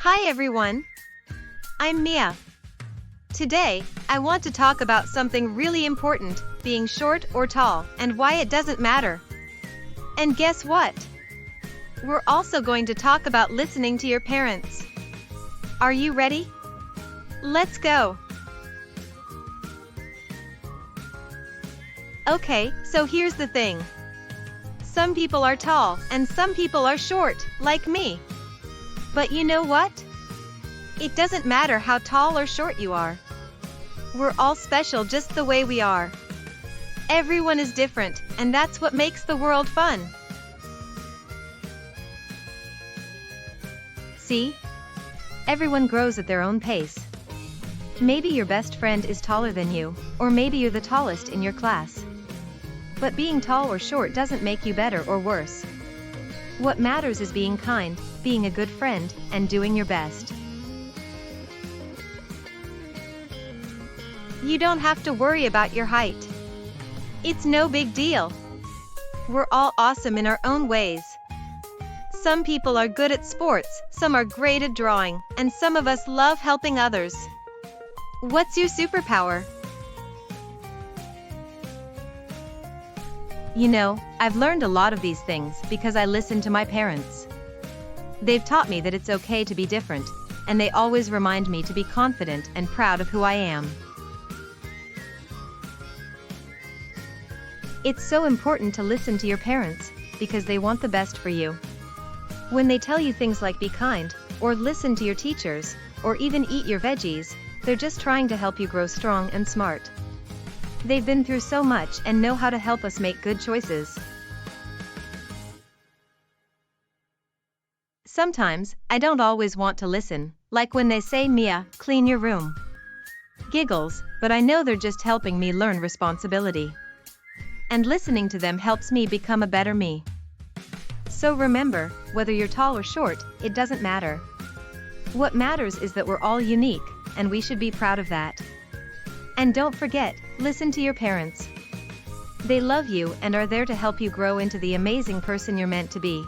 Hi everyone, I'm Mia. Today, I want to talk about something really important, being short or tall, and why it doesn't matter. And guess what? We're also going to talk about listening to your parents. Are you ready? Let's go. Okay, so here's the thing. Some people are tall, and some people are short, like me. But you know what? It doesn't matter how tall or short you are. We're all special just the way we are. Everyone is different, and that's what makes the world fun. See? Everyone grows at their own pace. Maybe your best friend is taller than you, or maybe you're the tallest in your class. But being tall or short doesn't make you better or worse. What matters is being kind, being a good friend, and doing your best. You don't have to worry about your height. It's no big deal. We're all awesome in our own ways. Some people are good at sports, some are great at drawing, and some of us love helping others. What's your superpower? You know, I've learned a lot of these things because I listen to my parents. They've taught me that it's okay to be different, and they always remind me to be confident and proud of who I am. It's so important to listen to your parents, because they want the best for you. When they tell you things like be kind, or listen to your teachers, or even eat your veggies, they're just trying to help you grow strong and smart. They've been through so much and know how to help us make good choices. Sometimes, I don't always want to listen, like when they say, Mia, clean your room. Giggles, but I know they're just helping me learn responsibility. And listening to them helps me become a better me. So remember, whether you're tall or short, it doesn't matter. What matters is that we're all unique, and we should be proud of that. And don't forget, listen to your parents. They love you and are there to help you grow into the amazing person you're meant to be.